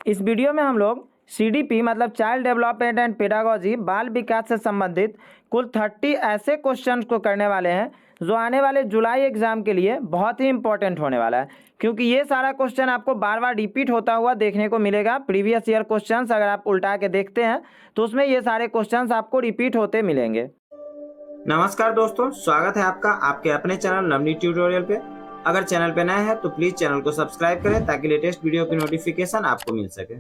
इस वीडियो में हम लोग CDP मतलब चाइल्ड डेवलपमेंट एंड पेडागोजी बाल विकास से संबंधित कुल 30 ऐसे क्वेश्चंस को करने वाले हैं जो आने वाले जुलाई एग्जाम के लिए बहुत ही इंपॉर्टेंट होने वाला है, क्योंकि ये सारा क्वेश्चन आपको बार बार रिपीट होता हुआ देखने को मिलेगा। प्रीवियस ईयर क्वेश्चंस अगर आप उल्टा के देखते हैं तो उसमें ये सारे क्वेश्चंस आपको रिपीट होते मिलेंगे। नमस्कार दोस्तों, स्वागत है आपका आपके अपने चैनल नवनीत ट्यूटोरियल पे। अगर चैनल पे नए हैं तो प्लीज चैनल को सब्सक्राइब करें ताकि लेटेस्ट वीडियो की नोटिफिकेशन आपको मिल सके।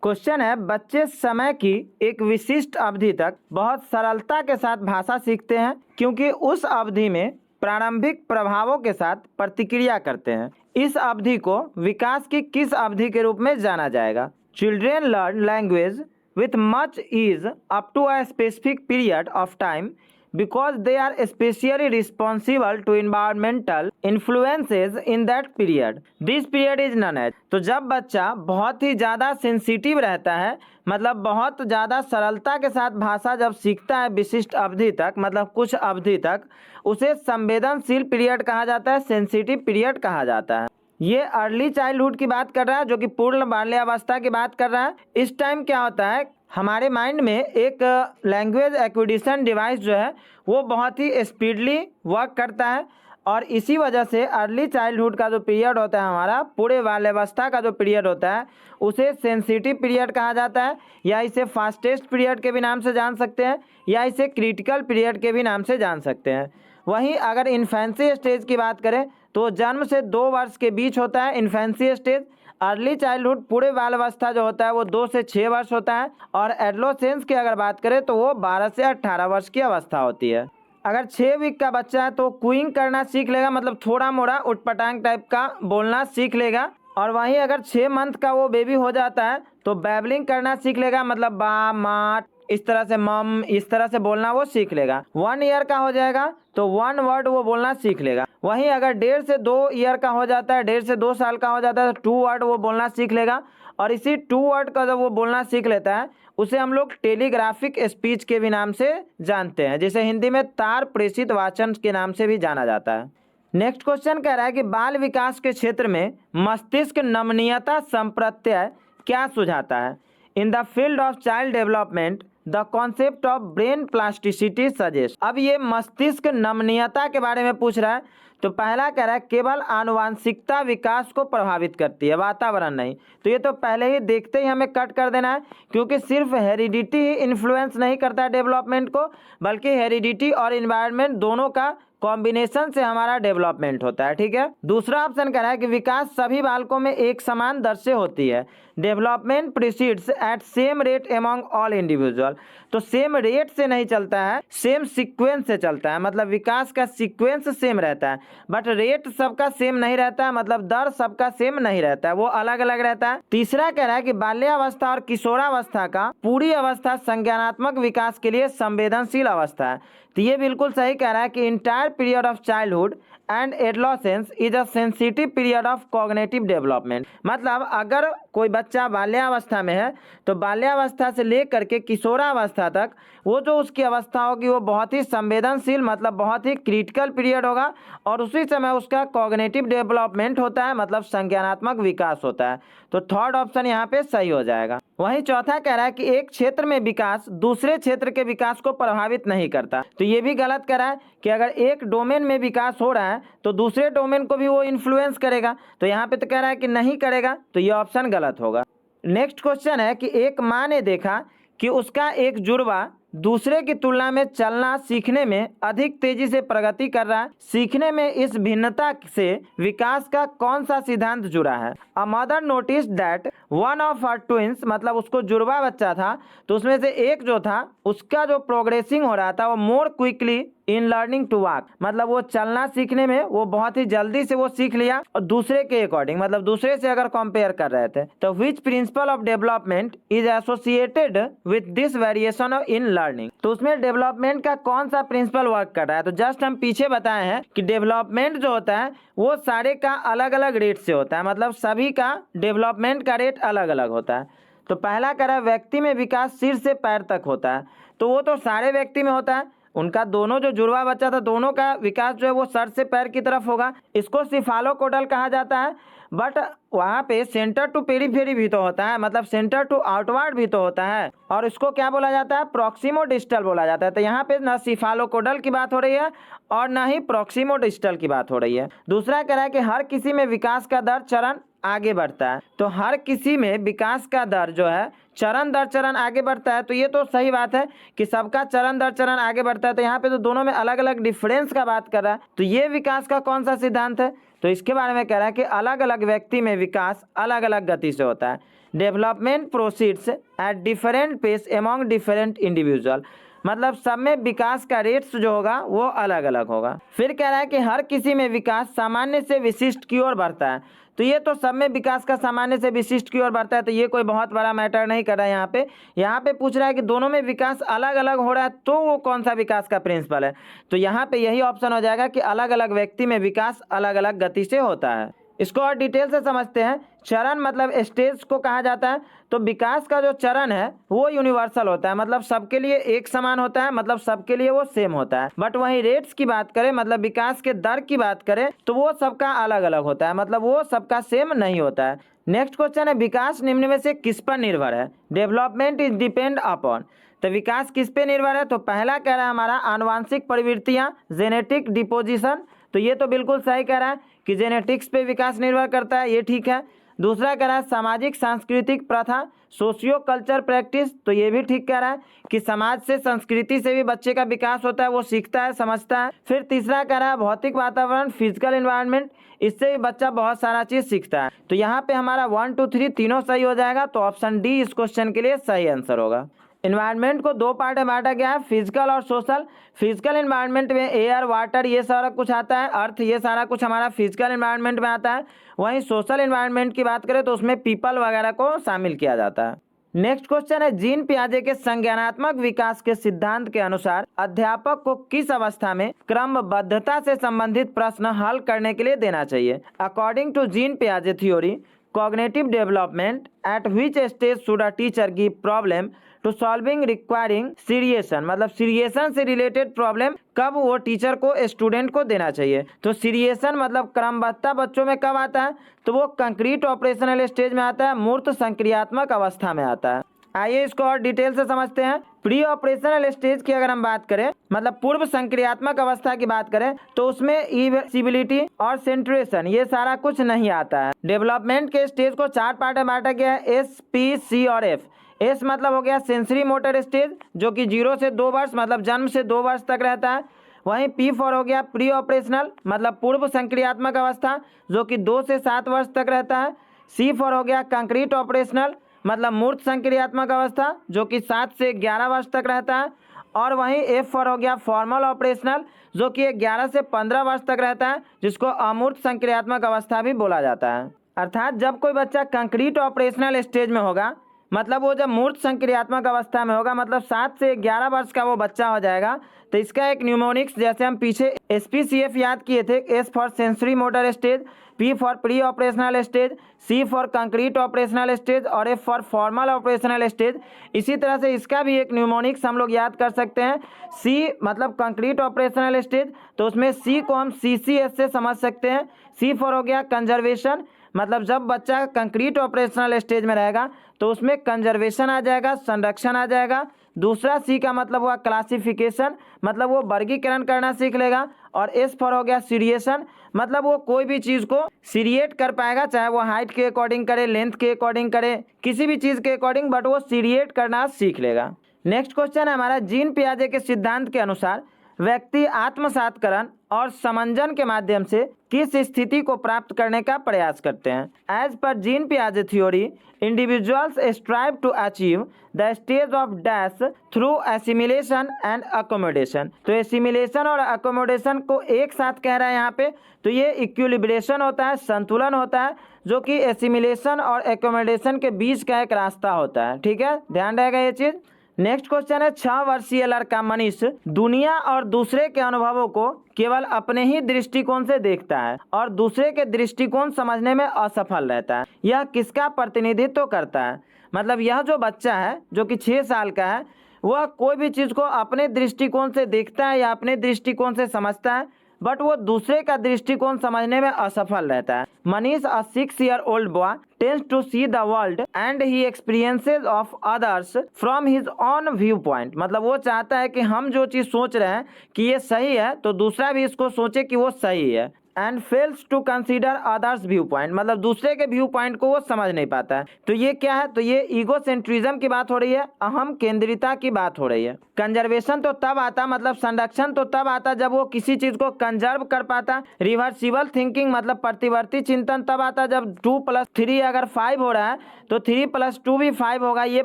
क्वेश्चन है, बच्चे समय की एक विशिष्ट अवधि तक बहुत सरलता के साथ भाषा सीखते हैं क्योंकि उस अवधि में प्रारंभिक प्रभावों के साथ प्रतिक्रिया करते हैं। इस अवधि को विकास की किस अवधि के रूप में जाना जाएगा? Children learn language with much ease up to a specific period of time because they are especially responsible to environmental influences in that period. This period is known as। तो जब बच्चा बहुत ही ज़्यादा सेंसिटिव रहता है, मतलब बहुत ज़्यादा सरलता के साथ भाषा जब सीखता है विशिष्ट अवधि तक, मतलब कुछ अवधि तक, उसे संवेदनशील पीरियड कहा जाता है, सेंसिटिव पीरियड कहा जाता है। ये अर्ली चाइल्डहुड की बात कर रहा है, जो कि पूर्ण बाल्यावस्था की बात कर रहा है। इस टाइम क्या होता है, हमारे माइंड में एक लैंग्वेज एक्विजिशन डिवाइस जो है वो बहुत ही स्पीडली वर्क करता है, और इसी वजह से अर्ली चाइल्डहुड का जो पीरियड होता है, हमारा पूरे बाल्यावस्था का जो पीरियड होता है, उसे सेंसिटिव पीरियड कहा जाता है, या इसे फास्टेस्ट पीरियड के भी नाम से जान सकते हैं, या इसे क्रिटिकल पीरियड के भी नाम से जान सकते हैं। वहीं अगर इन्फेंसी स्टेज की बात करें तो जन्म से 2 वर्ष के बीच होता है इन्फेंसी स्टेज। अर्ली चाइल्डहुड पूरे बाल्यावस्था जो होता है वो 2 से 6 वर्ष होता है, और एडोलेसेंस की अगर बात करें तो वो 12 से 18 वर्ष की अवस्था होती है। अगर 6 वीक का बच्चा है तो क्यूइंग करना सीख लेगा, मतलब थोड़ा मोड़ा उटपटांग टाइप का बोलना सीख लेगा। और वहीं अगर 6 मंथ का वो बेबी हो जाता है तो बैबलिंग करना सीख लेगा, मतलब बा माँ इस तरह से, मम इस तरह से बोलना वो सीख लेगा। 1 ईयर का हो जाएगा तो 1 वर्ड वो बोलना सीख लेगा। वहीं अगर 1.5 से 2 ईयर का हो जाता है, 1.5 से 2 साल का हो जाता है तो 2 वर्ड वो बोलना सीख लेगा। और इसी 2 वर्ड का जब वो बोलना सीख लेता है उसे हम लोग टेलीग्राफिक स्पीच के भी नाम से जानते हैं, जिसे हिंदी में तार प्रेषित वाचन के नाम से भी जाना जाता है। नेक्स्ट क्वेश्चन कह रहा है कि बाल विकास के क्षेत्र में मस्तिष्क नमनीयता संप्रत्यय क्या सुझाता है? In the field of child development the concept of brain plasticity suggest. अब ये मस्तिष्क नमनीयता के बारे में पूछ रहा है, तो पहला कह रहा है केवल आनुवांशिकता विकास को प्रभावित करती है, वातावरण नहीं। तो ये तो पहले ही देखते ही हमें कट कर देना है, क्योंकि सिर्फ हेरिडिटी ही इन्फ्लुएंस नहीं करता है डेवलपमेंट को, बल्कि हेरिडिटी और इन्वायरमेंट दोनों का कॉम्बिनेशन से हमारा डेवलपमेंट होता है। ठीक है। दूसरा ऑप्शन कह रहा है कि विकास सभी बालकों में एक समान दर से होती है। Development proceeds at same rate among all individual. तो सेम रेट से नहीं चलता है, सेम सीक्वेंस से चलता है, मतलब विकास का सीक्वेंस सेम रहता है, बट रेट सबका सेम नहीं रहता है, मतलब दर सबका सेम नहीं रहता है, वो अलग अलग रहता है। तीसरा कह रहा है कि बाल्यावस्था और किशोरावस्था का पूरी अवस्था संज्ञानात्मक विकास के लिए संवेदनशील अवस्था है। तो ये बिल्कुल सही कह रहा है कि entire period of childhood and adolescence is a sensitive period of cognitive development. मतलब अगर कोई बच्चा बाल्यावस्था में है तो बाल्यावस्था से लेकर के किशोरावस्था तक वो जो उसकी अवस्था होगी वो बहुत ही संवेदनशील, मतलब बहुत ही क्रिटिकल पीरियड होगा, और उसी समय उसका कॉग्निटिव डेवलपमेंट होता है, मतलब संज्ञानात्मक विकास होता है। तो थर्ड ऑप्शन यहाँ पे सही हो जाएगा। वहीं चौथा कह रहा है कि एक क्षेत्र में विकास दूसरे क्षेत्र के विकास को प्रभावित नहीं करता। तो ये भी गलत कह रहा है कि अगर एक डोमेन में विकास हो रहा है तो दूसरे डोमेन को भी वो इन्फ्लुएंस करेगा। तो यहाँ पे तो कह रहा है कि नहीं करेगा, तो ये ऑप्शन गलत होगा। नेक्स्ट क्वेश्चन है कि एक माँ ने देखा कि उसका एक जुड़वा दूसरे की तुलना में चलना सीखने में अधिक तेजी से प्रगति कर रहा है। सीखने में इस भिन्नता से विकास का कौन सा सिद्धांत जुड़ा है? A mother notice that one of her twins, मतलब उसको जुड़वा बच्चा था तो उसमें से एक जो था उसका जो प्रोग्रेसिंग हो रहा था वो more quickly in learning to walk, मतलब वो चलना सीखने में वो बहुत ही जल्दी से वो सीख लिया, और दूसरे के अकॉर्डिंग, मतलब दूसरे से अगर कंपेयर कर रहे थे। तो which principle of development is associated with this variation in learning. तो उसमें डेवलपमेंट का कौन सा प्रिंसिपल वर्क कर रहा है? तो जस्ट हम पीछे बताए हैं कि डेवलपमेंट जो होता है वो सारे का अलग अलग रेट से होता है, मतलब सभी का डेवलपमेंट का रेट अलग अलग होता है। तो पहला कह रहा है व्यक्ति में विकास सिर से पैर तक होता है, तो वो तो सारे व्यक्ति में होता है। उनका दोनों जो जुड़वा बच्चा था दोनों का विकास जो है वो सर से पैर की तरफ होगा। इसको सिफालोकोडल कहा जाता है। बट वहाँ पे सेंटर टू पेरीफेरी भी तो होता है, मतलब सेंटर टू आउटवर्ड भी तो होता है, और इसको क्या बोला जाता है, प्रॉक्सिमो डिस्टल बोला जाता है। तो यहाँ पे न सिफालोकोडल की बात हो रही है और न ही प्रॉक्सिमो डिस्टल की बात हो रही है। दूसरा कह रहा है कि हर किसी में विकास का दर चरण आगे बढ़ता है। तो हर किसी में विकास का दर जो है चरण दर चरण आगे बढ़ता है। तो ये तो सही बात है कि सबका चरण दर चरण आगे बढ़ता है। तो यहाँ पे तो दोनों में अलग अलग डिफरेंस का बात कर रहा है। तो ये विकास का कौन सा सिद्धांत है, तो इसके बारे में कह रहा है कि अलग अलग व्यक्ति में विकास अलग अलग गति से होता है। Development proceeds at different pace among different individual, मतलब सब में विकास का रेट्स जो होगा वो अलग अलग होगा। फिर कह रहा है कि हर किसी में विकास सामान्य से विशिष्ट की ओर बढ़ता है। तो ये तो सब में विकास का सामान्य से विशिष्ट की ओर बढ़ता है, तो ये कोई बहुत बड़ा मैटर नहीं कर रहा है। यहाँ पे पूछ रहा है कि दोनों में विकास अलग अलग हो रहा है, तो वो कौन सा विकास का प्रिंसिपल है। तो यहाँ पे यही ऑप्शन हो जाएगा कि अलग अलग व्यक्ति में विकास अलग अलग गति से होता है। इसको और डिटेल से समझते हैं। चरण मतलब स्टेज को कहा जाता है। तो विकास का जो चरण है वो यूनिवर्सल होता है, मतलब सबके लिए एक समान होता है, मतलब सबके लिए वो सेम होता है। बट वहीं रेट्स की बात करें, मतलब विकास के दर की बात करें, तो वो सबका अलग अलग होता है, मतलब वो सबका सेम नहीं होता है। नेक्स्ट क्वेश्चन है, विकास निम्न में से किस पर निर्भर है। डेवलपमेंट इज डिपेंड अपॉन, तो विकास किस पे निर्भर है। तो पहला कह रहा है हमारा आनुवांशिक प्रवृत्तियां, जेनेटिक डिपोजिशन। तो ये तो बिल्कुल सही कह रहा है कि जेनेटिक्स पे विकास निर्भर करता है, ये ठीक है। दूसरा कह रहा है सामाजिक सांस्कृतिक प्रथा, सोशियो कल्चर प्रैक्टिस। तो ये भी ठीक कह रहा है कि समाज से, संस्कृति से भी बच्चे का विकास होता है, वो सीखता है, समझता है। फिर तीसरा कह रहा है भौतिक वातावरण, फिजिकल एनवायरनमेंट, इससे भी बच्चा बहुत सारा चीज़ सीखता है। तो यहाँ पे हमारा 1 2 3 तीनों सही हो जाएगा। तो ऑप्शन डी इस क्वेश्चन के लिए सही आंसर होगा। इन्वायरमेंट को दो पार्ट में बांटा गया है, फिजिकल और सोशल। फिजिकल इन्वायरमेंट में एयर, वाटर, ये सारा कुछ आता है, अर्थ, ये सारा कुछ हमारा फिजिकल इन्वायरमेंट में आता है। वहीं सोशल इन्वायरमेंट की बात करें तो उसमें पीपल वगैरह को शामिल किया जाता है। नेक्स्ट क्वेश्चन है, जीन पियाजे के संज्ञानात्मक विकास के सिद्धांत के अनुसार अध्यापक को किस अवस्था में क्रमबद्धता से संबंधित प्रश्न हल करने के लिए देना चाहिए। अकॉर्डिंग टू जीन पियाजे theory, cognitive development at which stage should a teacher give problem to solving requiring seriation, मतलब सीरिएशन से रिलेटेड प्रॉब्लम कब वो टीचर को, स्टूडेंट को देना चाहिए। तो सीरिएशन मतलब क्रमबद्धता बच्चों में कब आता है, तो वो कंक्रीट ऑपरेशनल स्टेज में आता है, मूर्त संक्रियात्मक अवस्था में आता है। आइए इसको और डिटेल से समझते हैं। प्री ऑपरेशनल स्टेज की अगर हम बात करें, मतलब पूर्व संक्रियात्मक अवस्था की बात करें, तो उसमें इविसिबिलिटी और सेंट्रेशन ये सारा कुछ नहीं आता है। डेवलपमेंट के स्टेज को 4 पार्ट में बांटा गया है, एस, पी, सी और एफ। एस मतलब हो गया सेंसरी मोटर स्टेज, जो कि 0 से 2 वर्ष, मतलब जन्म से 2 वर्ष तक रहता है। वहीं पी फॉर हो गया प्री ऑपरेशनल, मतलब पूर्व संक्रियात्मक अवस्था, जो कि 2 से 7 वर्ष तक रहता है। सी फॉर हो गया कंक्रीट ऑपरेशनल, मतलब मूर्त संक्रियात्मक अवस्था, जो कि 7 से 11 वर्ष तक रहता है। और वहीं एफ फॉर हो गया फॉर्मल ऑपरेशनल, जो कि 11 से 15 वर्ष तक रहता है, जिसको अमूर्त संक्रियात्मक अवस्था भी बोला जाता है। अर्थात जब कोई बच्चा कंक्रीट ऑपरेशनल स्टेज में होगा, मतलब वो जब मूर्त संक्रियात्मक अवस्था में होगा, मतलब 7 से 11 वर्ष का वो बच्चा हो जाएगा, तो इसका एक न्यूमोनिक्स, जैसे हम पीछे SPCF याद किए थे, S for sensory motor stage, P for pre operational stage, C for concrete operational stage और F for formal operational stage. इसी तरह से इसका भी एक न्यूमोनिक्स हम लोग याद कर सकते हैं। सी मतलब कंक्रीट ऑपरेशनल स्टेज, तो उसमें सी को हम CCS से समझ सकते हैं। सी फॉर हो गया कंजर्वेशन, मतलब जब बच्चा कंक्रीट ऑपरेशनल स्टेज में रहेगा तो उसमें कंजर्वेशन आ जाएगा, संरक्षण आ जाएगा। दूसरा सी का मतलब हुआ क्लासिफिकेशन, मतलब वो वर्गीकरण करना सीख लेगा। और एस फॉर हो गया सीरिएशन, मतलब वो कोई भी चीज़ को सीरिएट कर पाएगा, चाहे वो हाइट के अकॉर्डिंग करे, लेंथ के अकॉर्डिंग करे, किसी भी चीज़ के अकॉर्डिंग, बट वो सीरिएट करना सीख लेगा। नेक्स्ट क्वेश्चन है हमारा, जीन पियाजे के सिद्धांत के अनुसार व्यक्ति आत्मसातकरण और समंजन के माध्यम से किस स्थिति को प्राप्त करने का प्रयास करते हैं। एज पर जीन पियाजे theory, individuals strive to achieve the stage of dash through assimilation and accommodation. तो एसिमिलेशन और अकोमोडेशन को एक साथ कह रहा है यहाँ पे, तो ये इक्विलिब्रेशन होता है, संतुलन होता है, जो कि एसिमिलेशन और एकोमोडेशन के बीच का एक रास्ता होता है। ठीक है, ध्यान रहेगा ये चीज़। नेक्स्ट क्वेश्चन है, 6 वर्षीय लड़का मनीष दुनिया और दूसरे के अनुभवों को केवल अपने ही दृष्टिकोण से देखता है और दूसरे के दृष्टिकोण समझने में असफल रहता है। यह किसका प्रतिनिधित्व करता है। मतलब यह जो बच्चा है, जो कि 6 साल का है, वह कोई भी चीज़ को अपने दृष्टिकोण से देखता है या अपने दृष्टिकोण से समझता है, बट वो दूसरे का दृष्टिकोण समझने में असफल रहता है। मनीष, अ 6-year-old boy, tends to see the world and he experiences of others from his own viewpoint। मतलब वो चाहता है कि हम जो चीज़ सोच रहे हैं कि ये सही है तो दूसरा भी इसको सोचे कि वो सही है। And fails to consider others view point, मतलब दूसरे के व्यू पॉइंट को वो समझ नहीं पाता है। तो ये क्या है? तो ये ईगोसेंट्रिज्म की बात हो रही है, अहम केंद्रिता की बात हो रही है। कंजर्वेशन तो तब आता, मतलब संरक्षण तो तब आता जब वो किसी चीज को कंजर्व कर पाता। रिवर्सिबल थिंकिंग मतलब प्रतिवर्ती चिंतन तब आता जब 2+3 अगर 5 हो रहा है तो 3+2 भी 5 होगा, ये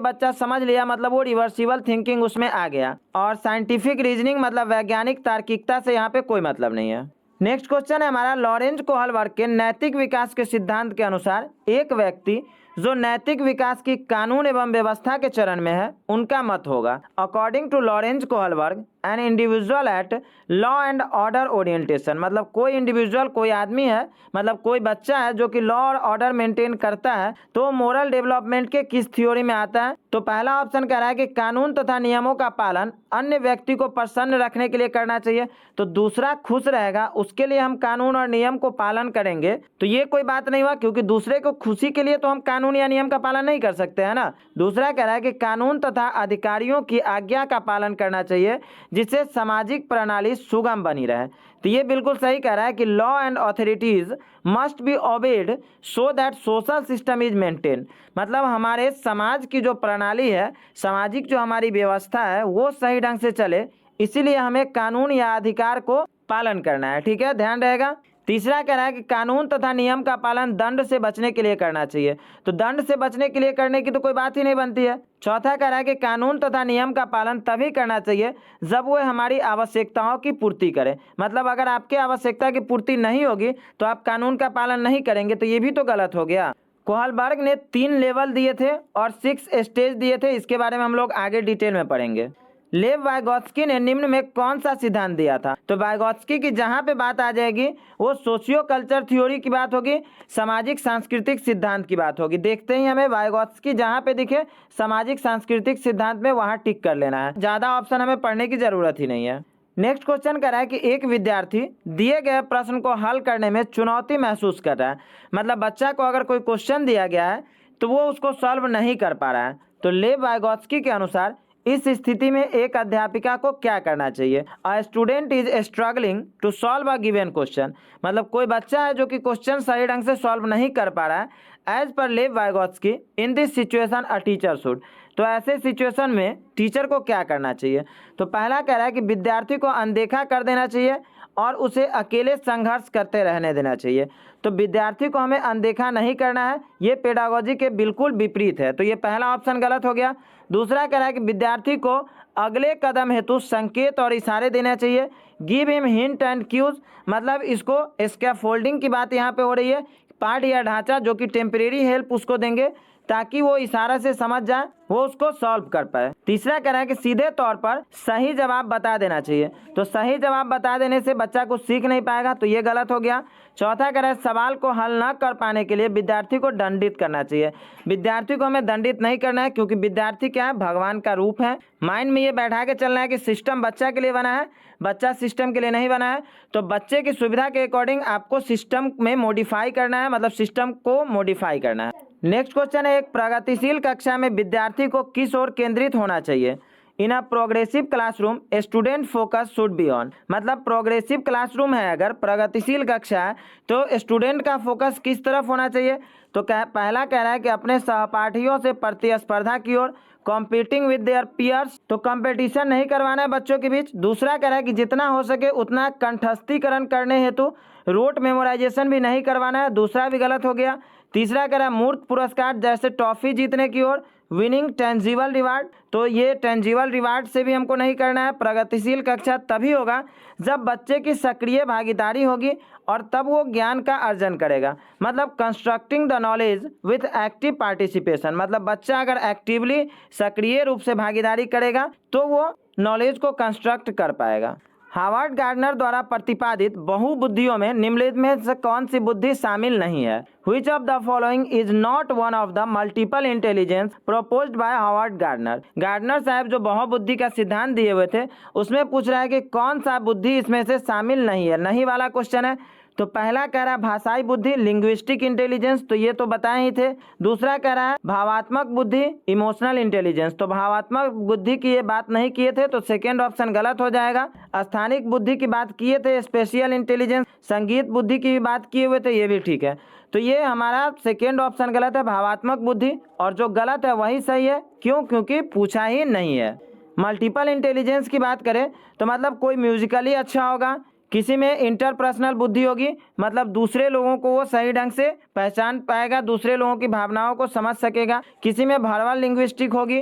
बच्चा समझ लिया, मतलब वो रिवर्सिबल थिंकिंग उसमें आ गया। और साइंटिफिक रीजनिंग मतलब वैज्ञानिक तार्किकता से यहाँ पे कोई मतलब नहीं है। नेक्स्ट क्वेश्चन है हमारा, लॉरेंज कोहलबर्ग के नैतिक विकास के सिद्धांत के अनुसार एक व्यक्ति जो नैतिक विकास की कानून एवं व्यवस्था के चरण में है उनका मत होगा। According to Lawrence Kohlberg an individual at law and order orientation, मतलब कोई इंडिविजुअल, कोई आदमी है, मतलब कोई बच्चा है जो कि लॉ और ऑर्डर मेंटेन करता है, तो मोरल डेवलपमेंट के किस थ्योरी में आता है? तो पहला ऑप्शन कह रहा है कि कानून तथा नियमों का पालन अन्य व्यक्ति को प्रसन्न रखने के लिए करना चाहिए, तो दूसरा खुश रहेगा उसके लिए हम कानून और नियम को पालन करेंगे। तो ये कोई बात नहीं हुआ, क्योंकि दूसरे को खुशी के लिए तो हम कानून या नियम का पालन नहीं कर सकते है ना। दूसरा कह रहा है कि कानून तथा अधिकारियों की आज्ञा का पालन करना चाहिए जिससे सामाजिक प्रणाली सुगम बनी रहे। तो ये बिल्कुल सही कह रहा है कि law and authorities must be obeyed so that social system is maintain, मतलब हमारे समाज की जो प्रणाली है, सामाजिक जो हमारी व्यवस्था है वो सही ढंग से चले, इसीलिए हमें कानून या अधिकार को पालन करना है। ठीक है, ध्यान रहेगा। तीसरा कह रहा है कि कानून तथा नियम का पालन दंड से बचने के लिए करना चाहिए, तो दंड से बचने के लिए करने की तो कोई बात ही नहीं बनती है। चौथा कह रहा है कि कानून तथा नियम का पालन तभी करना चाहिए जब वो हमारी आवश्यकताओं की पूर्ति करे, मतलब अगर आपके आवश्यकता की पूर्ति नहीं होगी तो आप कानून का पालन नहीं करेंगे, तो ये भी तो गलत हो गया। कोहलबर्ग ने 3 लेवल दिए थे और 6 स्टेज दिए थे, इसके बारे में हम लोग आगे डिटेल में पढ़ेंगे। लेव वाइगोत्स्की ने निम्न में कौन सा सिद्धांत दिया था? तो वाइगोत्स्की की जहाँ पे बात आ जाएगी वो सोशियो कल्चर थ्योरी की बात होगी, सामाजिक सांस्कृतिक सिद्धांत की बात होगी। देखते ही हमें वाइगोत्स्की जहाँ पे दिखे सामाजिक सांस्कृतिक सिद्धांत में वहाँ टिक कर लेना है, ज़्यादा ऑप्शन हमें पढ़ने की जरूरत ही नहीं है। नेक्स्ट क्वेश्चन कर रहा है कि एक विद्यार्थी दिए गए प्रश्न को हल करने में चुनौती महसूस कर रहा है, मतलब बच्चा को अगर कोई क्वेश्चन दिया गया है तो वो उसको सॉल्व नहीं कर पा रहा है। तो लेव वाइगोत्स्की के अनुसार इस स्थिति में एक अध्यापिका को क्या करना चाहिए? A student is struggling to solve a given question, मतलब कोई बच्चा है जो कि क्वेश्चन सही ढंग से सॉल्व नहीं कर पा रहा है। As per Lev Vygotsky in this situation a teacher should, तो ऐसे सिचुएशन में टीचर को क्या करना चाहिए? तो पहला कह रहा है कि विद्यार्थी को अनदेखा कर देना चाहिए और उसे अकेले संघर्ष करते रहने देना चाहिए। तो विद्यार्थी को हमें अनदेखा नहीं करना है, ये पेडागोजी के बिल्कुल विपरीत है, तो ये पहला ऑप्शन गलत हो गया। दूसरा कह रहा है कि विद्यार्थी को अगले कदम हेतु संकेत और इशारे देना चाहिए, give him hint and cues, मतलब इसको स्कैफोल्डिंग की बात यहाँ पे हो रही है, पार्ट या ढांचा जो कि टेम्परेरी हेल्प उसको देंगे ताकि वो इशारा से समझ जाए, वो उसको सॉल्व कर पाए। तीसरा कह रहा है कि सीधे तौर पर सही जवाब बता देना चाहिए, तो सही जवाब बता देने से बच्चा कुछ सीख नहीं पाएगा, तो ये गलत हो गया। चौथा कह रहा है सवाल को हल न कर पाने के लिए विद्यार्थी को दंडित करना चाहिए। विद्यार्थी को हमें दंडित नहीं करना है, क्योंकि विद्यार्थी क्या है, भगवान का रूप है। माइंड में ये बैठा के चलना है कि सिस्टम बच्चा के लिए बना है, बच्चा सिस्टम के लिए नहीं बना है, तो बच्चे की सुविधा के अकॉर्डिंग आपको सिस्टम में मॉडिफाई करना है, मतलब सिस्टम को मॉडिफाई करना है। नेक्स्ट क्वेश्चन है, एक प्रगतिशील कक्षा में विद्यार्थी को किस ओर केंद्रित होना चाहिए? In a progressive classroom student focus should be on, मतलब प्रोग्रेसिव क्लासरूम है, अगर प्रगतिशील कक्षा है तो स्टूडेंट का फोकस किस तरफ होना चाहिए? तो पहला कह रहा है कि अपने सहपाठियों से प्रतिस्पर्धा की ओर, कॉम्पीटिंग विद देयर पीयर्स, तो कंपटीशन नहीं करवाना है बच्चों के बीच। दूसरा कह रहा है कि जितना हो सके उतना कंठस्थीकरण करने हेतु रोट मेमोराइजेशन भी नहीं करवाना है, दूसरा भी गलत हो गया। तीसरा कह रहा है मूर्त पुरस्कार जैसे टॉफी जीतने की ओर, विनिंग टेंजिबल रिवार्ड, तो ये टेंजिबल रिवार्ड से भी हमको नहीं करना है। प्रगतिशील कक्षा तभी होगा जब बच्चे की सक्रिय भागीदारी होगी और तब वो ज्ञान का अर्जन करेगा, मतलब constructing the knowledge with active participation, मतलब बच्चा अगर एक्टिवली सक्रिय रूप से भागीदारी करेगा तो वो नॉलेज को कंस्ट्रक्ट कर पाएगा। हार्वर्ड गार्डनर द्वारा प्रतिपादित बहुबुद्धियों में निम्नलिखित में से कौन सी बुद्धि शामिल नहीं है? Which of the following is not one of the multiple intelligence proposed by Howard Gardner? Gardner साहब जो बहुबुद्धि का सिद्धांत दिए हुए थे उसमें पूछ रहा है कि कौन सा बुद्धि इसमें से शामिल नहीं है। नहीं वाला क्वेश्चन है। तो पहला कह रहा है भाषाई बुद्धि, लिंग्विस्टिक इंटेलिजेंस, तो ये तो बताए ही थे। दूसरा कह रहा है भावात्मक बुद्धि, इमोशनल इंटेलिजेंस, तो भावात्मक बुद्धि की ये बात नहीं किए थे, तो सेकेंड ऑप्शन गलत हो जाएगा। स्थानिक बुद्धि की बात किए थे, स्पेशियल इंटेलिजेंस, संगीत बुद्धि की भी बात किए हुए थे, ये भी ठीक है। तो ये हमारा सेकेंड ऑप्शन गलत है, भावात्मक बुद्धि, और जो गलत है वही सही है। क्यों? क्योंकि पूछा ही नहीं है। मल्टीपल इंटेलिजेंस की बात करें तो मतलब कोई म्यूजिकली अच्छा होगा, किसी में इंटरपर्सनल बुद्धि होगी, मतलब दूसरे लोगों को वो सही ढंग से पहचान पाएगा, दूसरे लोगों की भावनाओं को समझ सकेगा। किसी में वर्बल लिंग्विस्टिक होगी,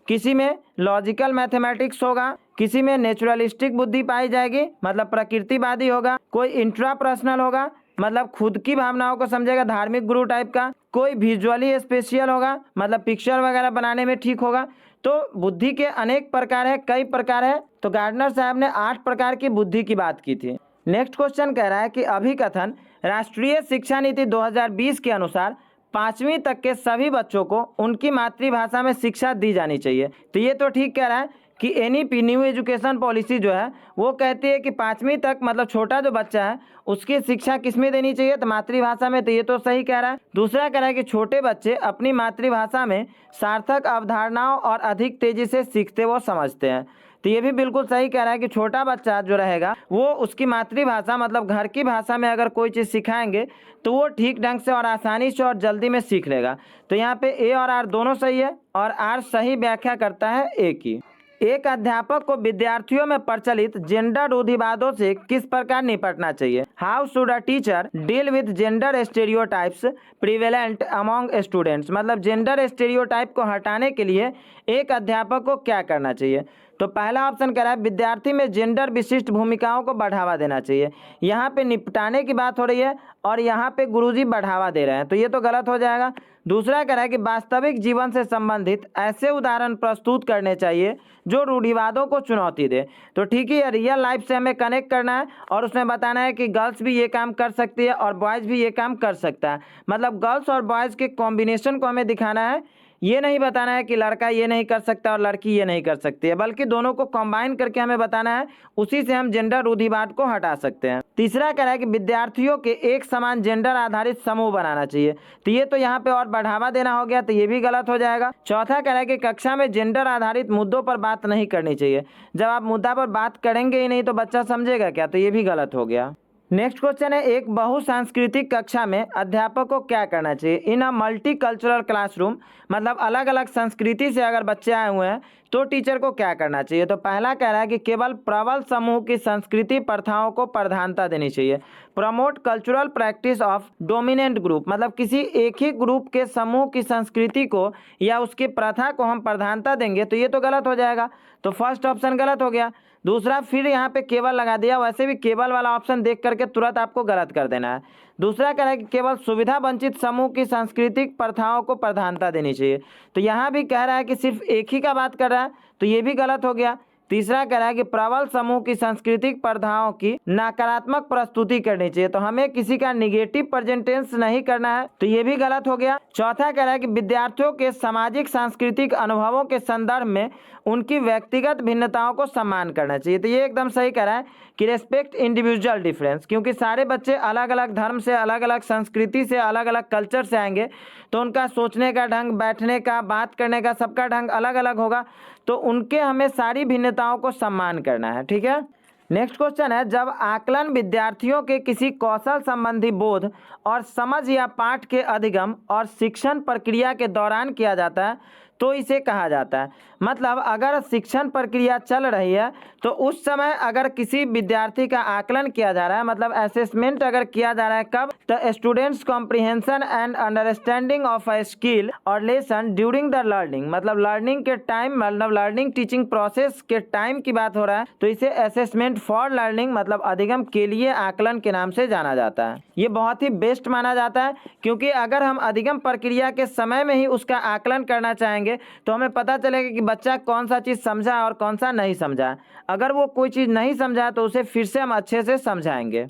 किसी में लॉजिकल मैथमेटिक्स होगा, किसी में नेचुरलिस्टिक बुद्धि पाई जाएगी, मतलब प्रकृतिवादी होगा। कोई इंट्रापर्सनल होगा, मतलब खुद की भावनाओं को समझेगा, धार्मिक गुरु टाइप का। कोई विजुअली स्पेशियल होगा, मतलब पिक्चर वगैरह बनाने में ठीक होगा। तो बुद्धि के अनेक प्रकार है, कई प्रकार है। तो गार्डनर साहब ने 8 प्रकार की बुद्धि की बात की थी। नेक्स्ट क्वेश्चन कह रहा है कि अभिकथन राष्ट्रीय शिक्षा नीति 2020 के अनुसार 5वीं तक के सभी बच्चों को उनकी मातृभाषा में शिक्षा दी जानी चाहिए। तो ये तो ठीक कह रहा है कि एनईपी न्यू एजुकेशन पॉलिसी जो है वो कहती है कि 5वीं तक मतलब छोटा जो बच्चा है उसकी शिक्षा किस में देनी चाहिए? तो मातृभाषा में। तो ये तो सही कह रहा है। दूसरा कह रहा है कि छोटे बच्चे अपनी मातृभाषा में सार्थक अवधारणाओं और अधिक तेजी से सीखते व समझते हैं। तो ये भी बिल्कुल सही कह रहा है कि छोटा बच्चा जो रहेगा वो उसकी मातृभाषा मतलब घर की भाषा में अगर कोई चीज़ सिखाएंगे तो वो ठीक ढंग से और आसानी से और जल्दी में सीख लेगा। तो यहाँ पे ए और आर दोनों सही है, और आर सही व्याख्या करता है ए की। एक अध्यापक को विद्यार्थियों में प्रचलित जेंडर रूढ़िवादों से किस प्रकार निपटना चाहिए? How should a teacher deal with gender stereotypes prevalent among students, मतलब जेंडर स्टेरियोटाइप को हटाने के लिए एक अध्यापक को क्या करना चाहिए? तो पहला ऑप्शन कह रहा है विद्यार्थी में जेंडर विशिष्ट भूमिकाओं को बढ़ावा देना चाहिए। यहाँ पे निपटाने की बात हो रही है और यहाँ पे गुरुजी बढ़ावा दे रहे हैं, तो ये तो गलत हो जाएगा। दूसरा कह रहा है कि वास्तविक जीवन से संबंधित ऐसे उदाहरण प्रस्तुत करने चाहिए जो रूढ़िवादों को चुनौती दे। तो ठीक ही है, रियल लाइफ से हमें कनेक्ट करना है और उसमें बताना है कि गर्ल्स भी ये काम कर सकती है और बॉयज़ भी ये काम कर सकता है। मतलब गर्ल्स और बॉयज़ के कॉम्बिनेशन को हमें दिखाना है। ये नहीं बताना है कि लड़का ये नहीं कर सकता और लड़की ये नहीं कर सकती है, बल्कि दोनों को कंबाइन करके हमें बताना है। उसी से हम जेंडर रूढ़िवाद को हटा सकते हैं। तीसरा कह रहा है कि विद्यार्थियों के एक समान जेंडर आधारित समूह बनाना चाहिए। तो ये तो यहाँ पे और बढ़ावा देना हो गया, तो ये भी गलत हो जाएगा। चौथा कह रहा है कि कक्षा में जेंडर आधारित मुद्दों पर बात नहीं करनी चाहिए। जब आप मुद्दा पर बात करेंगे ही नहीं तो बच्चा समझेगा क्या? तो ये भी गलत हो गया। नेक्स्ट क्वेश्चन है एक बहुसांस्कृतिक कक्षा में अध्यापक को क्या करना चाहिए? In a multi cultural classroom, मतलब अलग अलग संस्कृति से अगर बच्चे आए हुए हैं तो टीचर को क्या करना चाहिए? तो पहला कह रहा है कि केवल प्रबल समूह की संस्कृति प्रथाओं को प्रधानता देनी चाहिए। Promote cultural practice of dominant group, मतलब किसी एक ही ग्रुप के समूह की संस्कृति को या उसकी प्रथा को हम प्रधानता देंगे, तो ये तो गलत हो जाएगा। तो फर्स्ट ऑप्शन गलत हो गया। दूसरा फिर यहाँ पे केवल लगा दिया, वैसे भी केवल वाला ऑप्शन देख करके तुरंत आपको गलत कर देना है। दूसरा कह रहा है कि केवल सुविधा वंचित समूह की सांस्कृतिक प्रथाओं को प्रधानता देनी चाहिए। तो यहाँ भी कह रहा है कि सिर्फ एक ही का बात कर रहा है, तो ये भी गलत हो गया। तीसरा कह रहा है कि प्रबल समूह की सांस्कृतिक प्रथाओं की नकारात्मक प्रस्तुति करनी चाहिए। तो हमें किसी का निगेटिव प्रेजेंटेशन नहीं करना है, तो ये भी गलत हो गया। चौथा कह रहा है कि विद्यार्थियों के सामाजिक सांस्कृतिक अनुभवों के संदर्भ में उनकी व्यक्तिगत भिन्नताओं को सम्मान करना चाहिए। तो ये एकदम सही कह रहा है कि रेस्पेक्ट इंडिविजुअल डिफरेंस, क्योंकि सारे बच्चे अलग अलग धर्म से, अलग अलग संस्कृति से, अलग अलग कल्चर से आएंगे, तो उनका सोचने का ढंग, बैठने का, बात करने का, सबका ढंग अलग अलग होगा। तो उनके हमें सारी भिन्नताओं को सम्मान करना है। ठीक है। नेक्स्ट क्वेश्चन है जब आकलन विद्यार्थियों के किसी कौशल संबंधी बोध और समझ या पाठ के अधिगम और शिक्षण प्रक्रिया के दौरान किया जाता है तो इसे कहा जाता है। मतलब अगर शिक्षण प्रक्रिया चल रही है तो उस समय अगर किसी विद्यार्थी का आकलन किया जा रहा है, मतलब असेसमेंट अगर किया जा रहा है, कब? तो students comprehension and understanding of a skill और लेसन ड्यूरिंग द लर्निंग, मतलब लर्निंग के टाइम, मतलब लर्निंग टीचिंग प्रोसेस के टाइम की बात हो रहा है, तो इसे असेसमेंट फॉर लर्निंग मतलब अधिगम के लिए आकलन के नाम से जाना जाता है। ये बहुत ही बेस्ट माना जाता है, क्योंकि अगर हम अधिगम प्रक्रिया के समय में ही उसका आकलन करना चाहेंगे तो हमें पता चलेगा कि बच्चा कौन सा चीज़ समझा और कौन सा नहीं समझा। अगर वो कोई चीज़ नहीं समझा तो उसे फिर से हम अच्छे से समझाएंगे।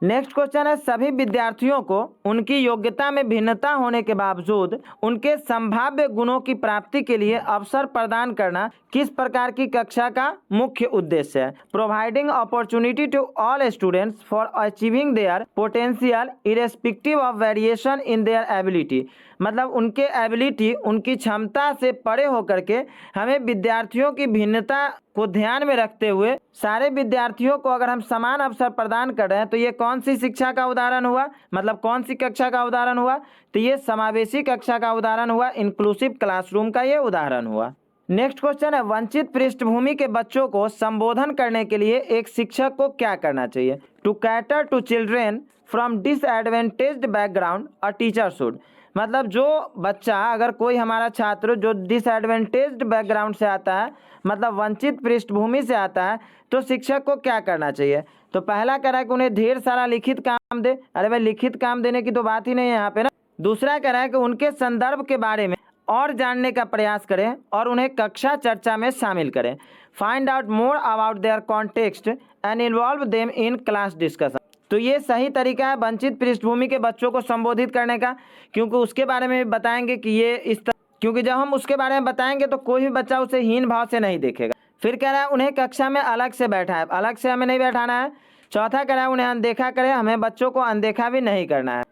नेक्स्ट क्वेश्चन है, सभी विद्यार्थियों को उनकी योग्यता में भिन्नता होने के बावजूद उनके संभाव्य गुणों की प्राप्ति के लिए अवसर प्रदान करना किस प्रकार की कक्षा का मुख्य उद्देश्य है? Providing opportunity to all students for achieving their potential irrespective of variation in their ability. मतलब उनके एबिलिटी, उनकी क्षमता से परे होकर के हमें विद्यार्थियों की भिन्नता को ध्यान में रखते हुए सारे विद्यार्थियों को अगर हम समान अवसर प्रदान कर रहे हैं तो ये कौन सी शिक्षा का उदाहरण हुआ? मतलब कौन सी कक्षा का उदाहरण हुआ? तो ये समावेशी कक्षा का उदाहरण हुआ, इंक्लूसिव क्लासरूम का ये उदाहरण हुआ। नेक्स्ट क्वेश्चन है, वंचित पृष्ठभूमि के बच्चों को संबोधन करने के लिए एक शिक्षक को क्या करना चाहिए? To cater to children from disadvantaged background a teacher should. मतलब जो बच्चा, अगर कोई हमारा छात्र जो डिसएडवेंटेज्ड बैकग्राउंड से आता है, मतलब वंचित पृष्ठभूमि से आता है, तो शिक्षक को क्या करना चाहिए? तो पहला कह रहा है कि उन्हें ढेर सारा लिखित काम दे। अरे भाई, लिखित काम देने की तो बात ही नहीं है यहाँ पे ना। दूसरा कह रहा है कि उनके संदर्भ के बारे में और जानने का प्रयास करें और उन्हें कक्षा चर्चा में शामिल करें। Find out more about their context and involve them in class discussion. तो ये सही तरीका है वंचित पृष्ठभूमि के बच्चों को संबोधित करने का, क्योंकि उसके बारे में भी बताएंगे कि ये इस तरह, क्योंकि जब हम उसके बारे में बताएंगे तो कोई भी बच्चा उसे हीन भाव से नहीं देखेगा। फिर कह रहा है उन्हें कक्षा में अलग से बैठाएं। अलग से हमें नहीं बैठाना है। चौथा कह रहा है उन्हें अनदेखा करें। हमें बच्चों को अनदेखा भी नहीं करना है।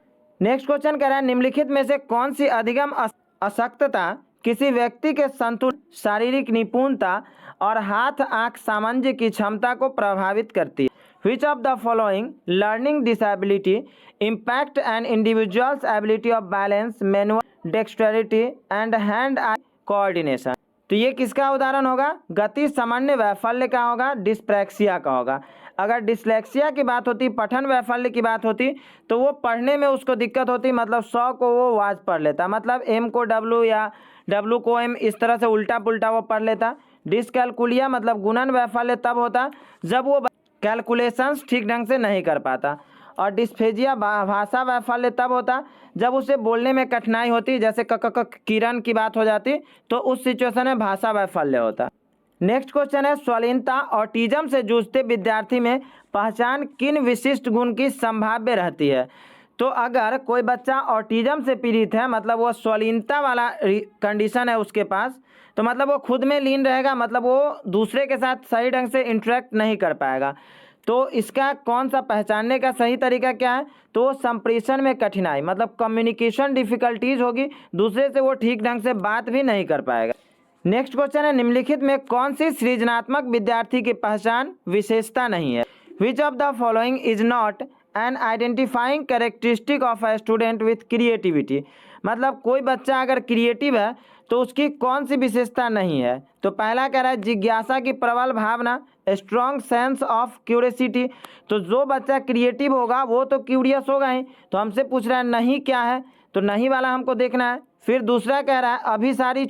नेक्स्ट क्वेश्चन कह रहा है, निम्नलिखित में से कौन सी अधिगम अशक्तता किसी व्यक्ति के संतुलन, शारीरिक निपुणता और हाथ आंख सामंजस्य की क्षमता को प्रभावित करती है? Which of the following learning disability impact an individual's ability of balance, manual dexterity and hand-eye coordination? तो ये किसका उदाहरण होगा? गति समन्वय वैफल्य का होगा, डिस्प्रैक्सिया का होगा। अगर डिस्लेक्सिया की बात होती, पठन वैफल्य की बात होती, तो वो पढ़ने में उसको दिक्कत होती, मतलब 100 को वो वाज पढ़ लेता, मतलब एम को डब्लू या डब्लू को एम, इस तरह से उल्टा पुल्टा वो पढ़ लेता। डिसकैलकुलिया मतलब गुणन वैफल्य तब होता जब वो कैलकुलेशंस ठीक ढंग से नहीं कर पाता। और डिस्फेजिया भाषा वैफल्य तब होता जब उसे बोलने में कठिनाई होती, जैसे किरण की बात हो जाती, तो उस सिचुएशन में भाषा वैफल्य होता। नेक्स्ट क्वेश्चन है, स्वलीनता ऑटिज्म से जूझते विद्यार्थी में पहचान किन विशिष्ट गुण की संभाव्य रहती है? तो अगर कोई बच्चा ऑटिज्म से पीड़ित है, मतलब वो स्वलीनता वाला कंडीशन है उसके पास, तो मतलब वो खुद में लीन रहेगा, मतलब वो दूसरे के साथ सही ढंग से इंटरेक्ट नहीं कर पाएगा। तो इसका कौन सा पहचानने का सही तरीका क्या है? तो संप्रेषण में कठिनाई, मतलब कम्युनिकेशन डिफिकल्टीज होगी, दूसरे से वो ठीक ढंग से बात भी नहीं कर पाएगा। नेक्स्ट क्वेश्चन है, निम्नलिखित में कौन सी सृजनात्मक विद्यार्थी की पहचान विशेषता नहीं है? Which of the following is not an identifying characteristic of a student with creativity. मतलब कोई बच्चा अगर क्रिएटिव है तो उसकी कौन सी विशेषता नहीं है? तो पहला कह रहा है जिज्ञासा की प्रबल भावना, स्ट्रॉन्ग सेंस ऑफ क्यूरियोसिटी। तो जो बच्चा क्रिएटिव होगा वो तो क्यूरियस होगा ही। तो हमसे पूछ रहा है नहीं क्या है, तो नहीं वाला हमको देखना है। फिर दूसरा कह रहा है अभिसारी,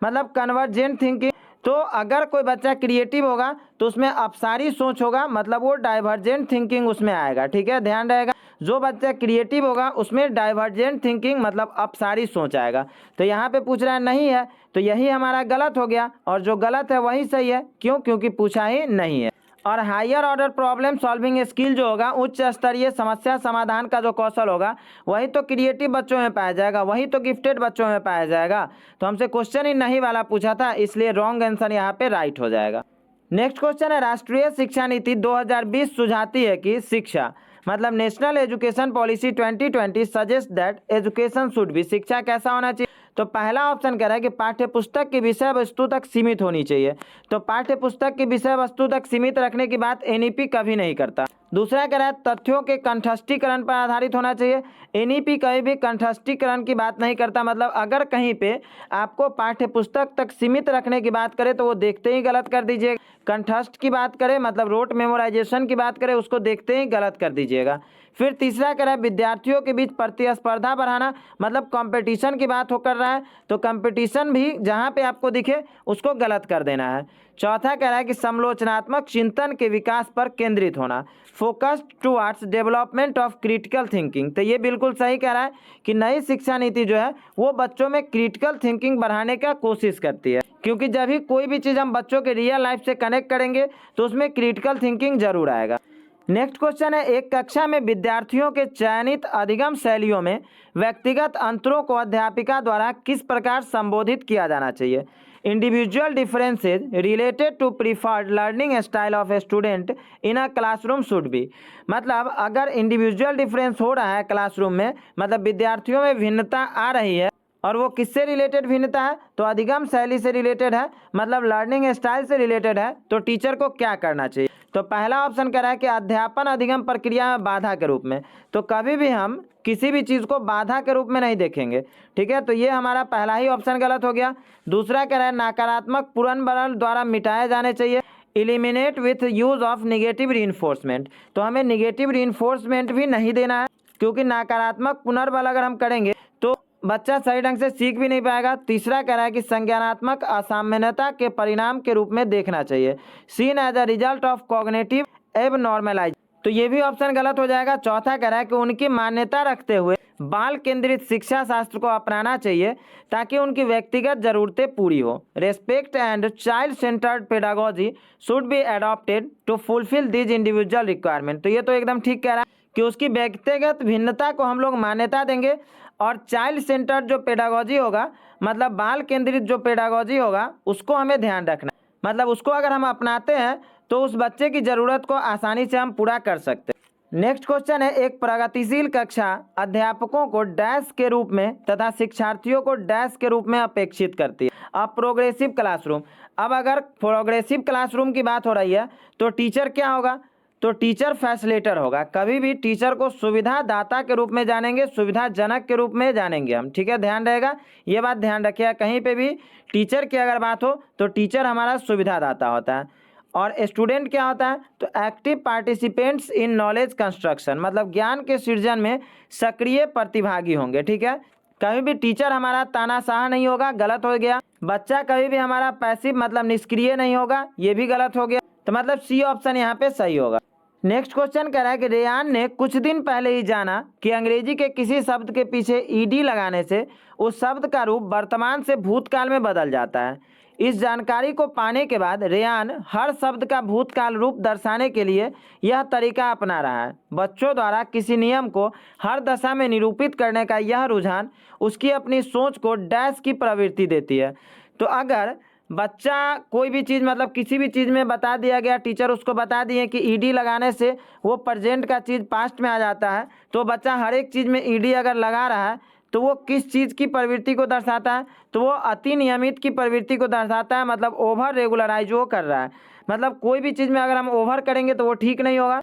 मतलब कन्वर्जेंट थिंकिंग। तो अगर कोई बच्चा क्रिएटिव होगा तो उसमें अपसारी सोच होगा, मतलब वो डाइवर्जेंट थिंकिंग उसमें आएगा। ठीक है, ध्यान रहेगा। जो बच्चा क्रिएटिव होगा उसमें डाइवर्जेंट थिंकिंग मतलब अपसारी सोच आएगा। तो यहाँ पे पूछ रहा है नहीं है, तो यही हमारा गलत हो गया, और जो गलत है वही सही है। क्यों? क्योंकि पूछा ही नहीं है। और higher order problem solving skill जो होगा, उच्च स्तरीय समस्या समाधान का जो कौशल होगा, वही तो क्रिएटिव बच्चों में पाया जाएगा, वही तो गिफ्टेड बच्चों में पाया जाएगा। तो हमसे क्वेश्चन ही नहीं वाला पूछा था, इसलिए रॉन्ग आंसर यहाँ पे राइट हो जाएगा। नेक्स्ट क्वेश्चन है, राष्ट्रीय शिक्षा नीति 2020 सुझाती है कि शिक्षा, मतलब national education policy 2020 suggest that education should be, शिक्षा कैसा होना चाहिए? तो पहला ऑप्शन कह रहा है कि पाठ्य पुस्तक की विषय वस्तु तक सीमित होनी चाहिए। तो पाठ्य पुस्तक की विषय वस्तु तक सीमित रखने की बात एनईपी कभी नहीं करता। दूसरा कह रहा है तथ्यों के कंठस्थीकरण पर आधारित होना चाहिए। एनईपी कभी भी कंठस्थीकरण की बात नहीं करता, मतलब अगर कहीं पे आपको पाठ्य पुस्तक तक सीमित रखने की बात करे तो वो देखते ही गलत कर दीजिए। कंठस्थ की बात करे, मतलब रोट मेमोराइजेशन की बात करे, उसको देखते ही गलत कर दीजिएगा। फिर तीसरा कह रहा है विद्यार्थियों के बीच प्रतिस्पर्धा बढ़ाना, मतलब कंपटीशन की बात हो कर रहा है, तो कंपटीशन भी जहाँ पे आपको दिखे उसको गलत कर देना है। चौथा कह रहा है कि समालोचनात्मक चिंतन के विकास पर केंद्रित होना, focused towards development of critical thinking. तो ये बिल्कुल सही कह रहा है कि नई शिक्षा नीति जो है वो बच्चों में क्रिटिकल थिंकिंग बढ़ाने का कोशिश करती है, क्योंकि जब भी कोई भी चीज़ हम बच्चों के रियल लाइफ से कनेक्ट करेंगे तो उसमें क्रिटिकल थिंकिंग जरूर आएगा। नेक्स्ट क्वेश्चन है, एक कक्षा में विद्यार्थियों के चयनित अधिगम शैलियों में व्यक्तिगत अंतरों को अध्यापिका द्वारा किस प्रकार संबोधित किया जाना चाहिए। Individual differences related to preferred learning style of a student in a classroom should be. मतलब अगर इंडिविजुअल डिफरेंस हो रहा है क्लासरूम में, मतलब विद्यार्थियों में भिन्नता आ रही है, और वो किससे रिलेटेड भिन्नता है, तो अधिगम शैली से रिलेटेड है, मतलब लर्निंग स्टाइल से रिलेटेड है, तो टीचर को क्या करना चाहिए। तो पहला ऑप्शन कह रहा है कि अध्यापन अधिगम प्रक्रिया में बाधा के रूप में, तो कभी भी हम किसी भी चीज़ को बाधा के रूप में नहीं देखेंगे। ठीक है, तो ये हमारा पहला ही ऑप्शन गलत हो गया। दूसरा कह रहा है नकारात्मक पुनर्बल द्वारा मिटाए जाने चाहिए, eliminate with use of negative reinforcement. तो हमें निगेटिव रीइंफोर्समेंट भी नहीं देना है, क्योंकि नकारात्मक पुनर्बल अगर हम करेंगे तो बच्चा सही ढंग से सीख भी नहीं पाएगा। तीसरा कह रहा है कि संज्ञानात्मक असामान्यता के परिणाम के रूप में देखना चाहिए, seen as a result of cognitive abnormalities. तो ये भी ऑप्शन गलत हो जाएगा। चौथा कह रहा है कि उनकी मान्यता रखते हुए बाल केंद्रित शिक्षा शास्त्र को अपनाना चाहिए ताकि उनकी व्यक्तिगत जरूरतें पूरी हो। Respect and child centred pedagogy should be adopted to fulfil this individual requirement. तो ये तो एकदम ठीक कह रहा है कि उसकी व्यक्तिगत भिन्नता को हम लोग मान्यता देंगे, और चाइल्ड सेंटर्ड जो पेडागोजी होगा, मतलब बाल केंद्रित जो पेडागोजी होगा, उसको हमें ध्यान रखना है। मतलब उसको अगर हम अपनाते हैं तो उस बच्चे की ज़रूरत को आसानी से हम पूरा कर सकते हैं। नेक्स्ट क्वेश्चन है, एक प्रगतिशील कक्षा अध्यापकों को डैश के रूप में तथा शिक्षार्थियों को डैश के रूप में अपेक्षित करती है। अब प्रोग्रेसिव क्लासरूम, अब अगर प्रोग्रेसिव क्लासरूम की बात हो रही है तो टीचर क्या होगा, तो टीचर फैसिलिटेटर होगा। कभी भी टीचर को सुविधादाता के रूप में जानेंगे, सुविधाजनक के रूप में जानेंगे हम। ठीक है, ध्यान रहेगा, ये बात ध्यान रखिएगा। कहीं पे भी टीचर की अगर बात हो तो टीचर हमारा सुविधादाता होता है। और स्टूडेंट क्या होता है, तो active participants in knowledge construction, मतलब ज्ञान के सृजन में सक्रिय प्रतिभागी होंगे। ठीक है, कभी भी टीचर हमारा तानाशाह नहीं होगा, गलत हो गया। बच्चा कभी भी हमारा पैसिव मतलब निष्क्रिय नहीं होगा, ये भी गलत हो गया। तो मतलब सी ऑप्शन यहाँ पे सही होगा। नेक्स्ट क्वेश्चन कह रहा है कि रेयान ने कुछ दिन पहले ही जाना कि अंग्रेजी के किसी शब्द के पीछे ईडी लगाने से उस शब्द का रूप वर्तमान से भूतकाल में बदल जाता है। इस जानकारी को पाने के बाद रेयान हर शब्द का भूतकाल रूप दर्शाने के लिए यह तरीका अपना रहा है। बच्चों द्वारा किसी नियम को हर दशा में निरूपित करने का यह रुझान उसकी अपनी सोच को डैश की प्रवृत्ति देती है। तो अगर बच्चा कोई भी चीज़ मतलब किसी भी चीज़ में बता दिया गया, टीचर उसको बता दिए कि ईडी लगाने से वो प्रेजेंट का चीज़ पास्ट में आ जाता है, तो बच्चा हर एक चीज़ में ईडी अगर लगा रहा है तो वो किस चीज़ की प्रवृत्ति को दर्शाता है, तो वो अति नियमित की प्रवृत्ति को दर्शाता है। मतलब ओवर रेगुलराइज वो कर रहा है। मतलब कोई भी चीज़ में अगर हम ओवर करेंगे तो वो ठीक नहीं होगा।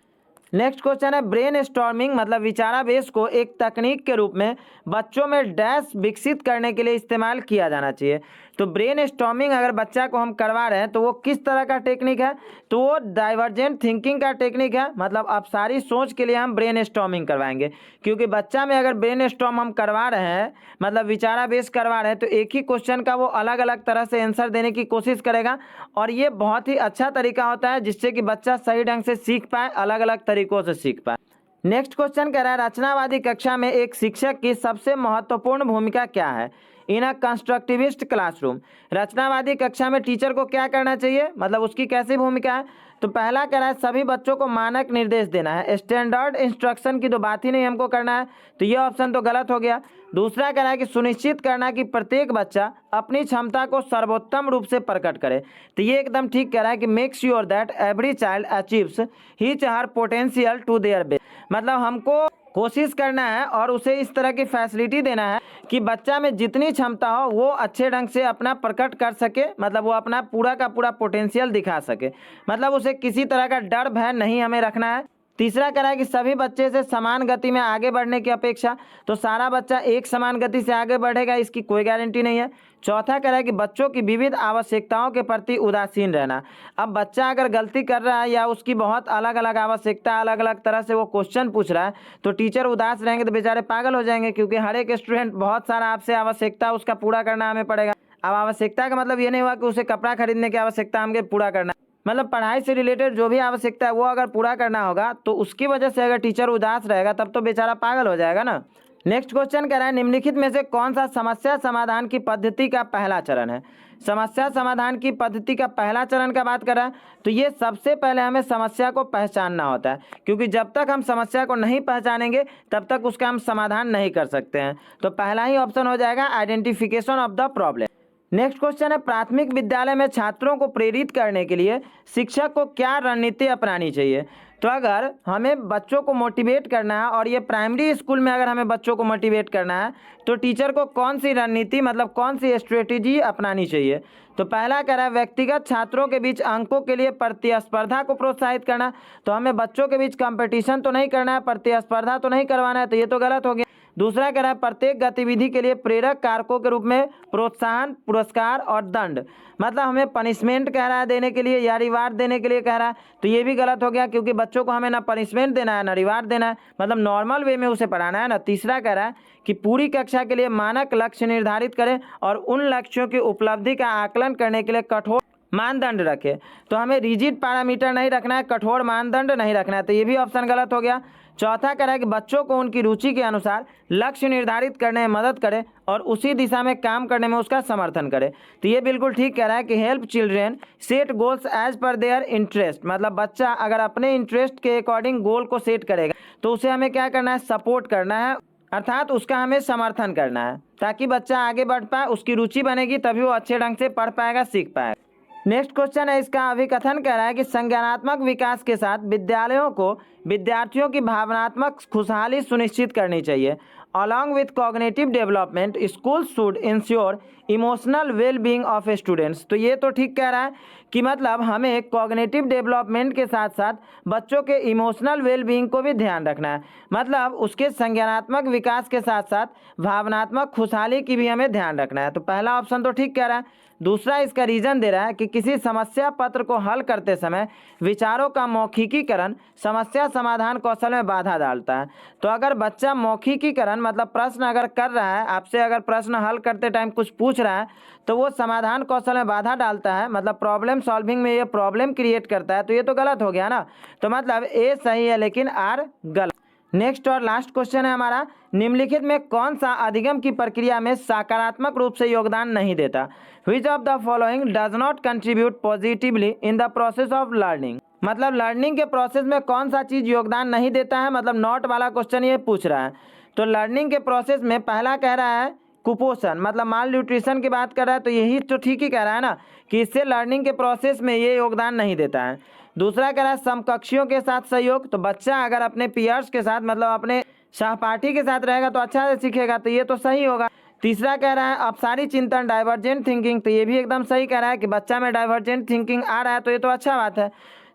नेक्स्ट क्वेश्चन है, ब्रेन स्टॉर्मिंग मतलब विचाराभेस को एक तकनीक के रूप में बच्चों में डैश विकसित करने के लिए इस्तेमाल किया जाना चाहिए। तो ब्रेन स्टॉर्मिंग अगर बच्चा को हम करवा रहे हैं तो वो किस तरह का टेक्निक है, तो वो डाइवर्जेंट थिंकिंग का टेक्निक है। मतलब अब सारी सोच के लिए हम ब्रेन स्टॉर्मिंग करवाएंगे, क्योंकि बच्चा में अगर ब्रेन स्टॉर्म हम करवा रहे हैं मतलब विचाराभेस करवा रहे हैं तो एक ही क्वेश्चन का वो अलग अलग तरह से आंसर देने की कोशिश करेगा, और ये बहुत ही अच्छा तरीका होता है जिससे कि बच्चा सही ढंग से सीख पाए, अलग अलग तरीकों से सीख पाए। नेक्स्ट क्वेश्चन कह रहा है, रचनावादी कक्षा में एक शिक्षक की सबसे महत्वपूर्ण भूमिका क्या है इन अ कंस्ट्रक्टिविस्ट क्लासरूम। रचनावादी कक्षा में टीचर को क्या करना चाहिए, मतलब उसकी कैसी भूमिका है। तो पहला कह रहा है सभी बच्चों को मानक निर्देश देना है, स्टैंडर्ड इंस्ट्रक्शन की तो बात ही नहीं हमको करना है, तो ये ऑप्शन तो गलत हो गया। दूसरा कह रहा है कि सुनिश्चित करना कि प्रत्येक बच्चा अपनी क्षमता को सर्वोत्तम रूप से प्रकट करे, तो ये एकदम ठीक कह रहा है कि make sure that every child achieves his her potential to their best. मतलब हमको कोशिश करना है और उसे इस तरह की फैसिलिटी देना है कि बच्चा में जितनी क्षमता हो वो अच्छे ढंग से अपना प्रकट कर सके, मतलब वो अपना पूरा का पूरा पोटेंशियल दिखा सके। मतलब उसे किसी तरह का डर भय नहीं हमें रखना है। तीसरा कह रहा है कि सभी बच्चे से समान गति में आगे बढ़ने की अपेक्षा, तो सारा बच्चा एक समान गति से आगे बढ़ेगा इसकी कोई गारंटी नहीं है। चौथा कह रहा है कि बच्चों की विविध आवश्यकताओं के प्रति उदासीन रहना। अब बच्चा अगर गलती कर रहा है या उसकी बहुत अलग अलग आवश्यकता, अलग अलग तरह से वो क्वेश्चन पूछ रहा है, तो टीचर उदास रहेंगे तो बेचारे पागल हो जाएंगे, क्योंकि हर एक स्टूडेंट बहुत सारा आपसे आवश्यकता उसका पूरा करना हमें पड़ेगा। अब आवश्यकता का मतलब ये नहीं हुआ कि उसे कपड़ा खरीदने की आवश्यकता हमें पूरा करना, मतलब पढ़ाई से रिलेटेड जो भी आवश्यकता है वो अगर पूरा करना होगा, तो उसकी वजह से अगर टीचर उदास रहेगा तब तो बेचारा पागल हो जाएगा ना। नेक्स्ट क्वेश्चन कह रहा है निम्नलिखित में से कौन सा समस्या समाधान की पद्धति का पहला चरण है। समस्या समाधान की पद्धति का पहला चरण का बात कर रहा है तो ये सबसे पहले हमें समस्या को पहचानना होता है, क्योंकि जब तक हम समस्या को नहीं पहचानेंगे तब तक उसका हम समाधान नहीं कर सकते हैं। तो पहला ही ऑप्शन हो जाएगा identification of the problem. Next question है प्राथमिक विद्यालय में छात्रों को प्रेरित करने के लिए शिक्षक को क्या रणनीति अपनानी चाहिए। तो अगर हमें बच्चों को मोटिवेट करना है और ये प्राइमरी स्कूल में अगर हमें बच्चों को मोटिवेट करना है तो टीचर को कौन सी रणनीति मतलब कौन सी स्ट्रेटेजी अपनानी चाहिए। तो पहला कह रहा है व्यक्तिगत छात्रों के बीच अंकों के लिए प्रतिस्पर्धा को प्रोत्साहित करना। तो हमें बच्चों के बीच कंपटीशन तो नहीं करना है, प्रतिस्पर्धा तो नहीं करवाना है, तो ये तो गलत हो गया। दूसरा कह रहा है प्रत्येक गतिविधि के लिए प्रेरक कारकों के रूप में प्रोत्साहन, पुरस्कार और दंड, मतलब हमें पनिशमेंट कह रहा है देने के लिए या रिवार्ड देने के लिए कह रहा है, तो ये भी गलत हो गया क्योंकि बच्चों को हमें ना पनिशमेंट देना है ना रिवार्ड देना है, मतलब नॉर्मल वे में उसे पढ़ाना है ना। तीसरा कह रहा है कि पूरी कक्षा के लिए मानक लक्ष्य निर्धारित करें और उन लक्ष्यों की उपलब्धि का आकलन करने के लिए कठोर मानदंड रखे। तो हमें रिजिड पैरामीटर नहीं रखना है, कठोर मानदंड नहीं रखना है, तो ये भी ऑप्शन गलत हो गया। चौथा कह रहा है कि बच्चों को उनकी रुचि के अनुसार लक्ष्य निर्धारित करने में मदद करें और उसी दिशा में काम करने में उसका समर्थन करें। तो ये बिल्कुल ठीक कह रहा है कि help children set goals as per their interest, मतलब बच्चा अगर अपने इंटरेस्ट के अकॉर्डिंग गोल को सेट करेगा तो उसे हमें क्या करना है, सपोर्ट करना है, अर्थात उसका हमें समर्थन करना है ताकि बच्चा आगे बढ़ पाए, उसकी रुचि बनेगी तभी वो अच्छे ढंग से पढ़ पाएगा, सीख पाएगा। नेक्स्ट क्वेश्चन है इसका अभिकथन कह रहा है कि संज्ञानात्मक विकास के साथ विद्यालयों को विद्यार्थियों की भावनात्मक खुशहाली सुनिश्चित करनी चाहिए। Along with cognitive development school should ensure emotional well being of students. तो ये तो ठीक कह रहा है कि मतलब हमें कॉग्निटिव डेवलपमेंट के साथ साथ बच्चों के इमोशनल वेल बीइंग को भी ध्यान रखना है, मतलब उसके संज्ञानात्मक विकास के साथ साथ भावनात्मक खुशहाली की भी हमें ध्यान रखना है। तो पहला ऑप्शन तो ठीक कह रहा है। दूसरा इसका रीजन दे रहा है कि किसी समस्या पत्र को हल करते समय विचारों का मौखिकीकरण समस्या समाधान कौशल में बाधा डालता है। तो अगर बच्चा मौखिकीकरण मतलब प्रश्न अगर कर रहा है, आपसे अगर प्रश्न हल करते टाइम कुछ पूछ रहा है तो वो समाधान कौशल में बाधा डालता है, मतलब प्रॉब्लम सॉल्विंग में ये प्रॉब्लम क्रिएट करता है, तो ये तो गलत हो गया ना। तो मतलब ए सही है लेकिन आर गलत। नेक्स्ट और लास्ट क्वेश्चन है हमारा निम्नलिखित में कौन सा अधिगम की प्रक्रिया में सकारात्मक रूप से योगदान नहीं देता। Which of the following does not contribute positively in the process of learning, मतलब लर्निंग के प्रोसेस में कौन सा चीज़ योगदान नहीं देता है, मतलब नॉट वाला क्वेश्चन ये पूछ रहा है। तो लर्निंग के प्रोसेस में पहला कह रहा है कुपोषण, मतलब माल न्यूट्रिशन की बात कर रहा है, तो यही तो ठीक ही कह रहा है ना कि इससे लर्निंग के प्रोसेस में ये योगदान नहीं देता है। दूसरा कह रहा है समकक्षियों के साथ सहयोग, तो बच्चा अगर अपने पीयर्स के साथ मतलब अपने सहपाठी के साथ रहेगा तो अच्छा से सीखेगा, तो ये तो सही होगा। तीसरा कह रहा है अपसारी चिंतन डाइवर्जेंट थिंकिंग, तो ये भी एकदम सही कह रहा है कि बच्चा में डाइवर्जेंट थिंकिंग आ रहा है, तो ये तो अच्छा बात है।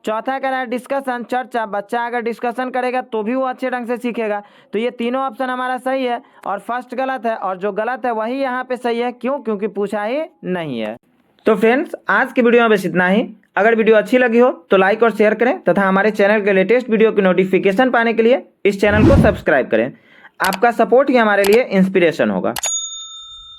चौथा कह रहा है डिस्कशन चर्चा, बच्चा अगर डिस्कशन करेगा तो भी वो अच्छे ढंग से सीखेगा, तो ये तीनों ऑप्शन हमारा सही है और फर्स्ट गलत है और जो गलत है वही यहाँ पे सही है। क्यों? क्योंकि पूछा ही नहीं है। तो फ्रेंड्स आज की वीडियो में बस इतना ही। अगर वीडियो अच्छी लगी हो तो लाइक और शेयर करें तथा हमारे चैनल के लेटेस्ट वीडियो की नोटिफिकेशन पाने के लिए इस चैनल को सब्सक्राइब करें। आपका सपोर्ट ही हमारे लिए इंस्पिरेशन होगा।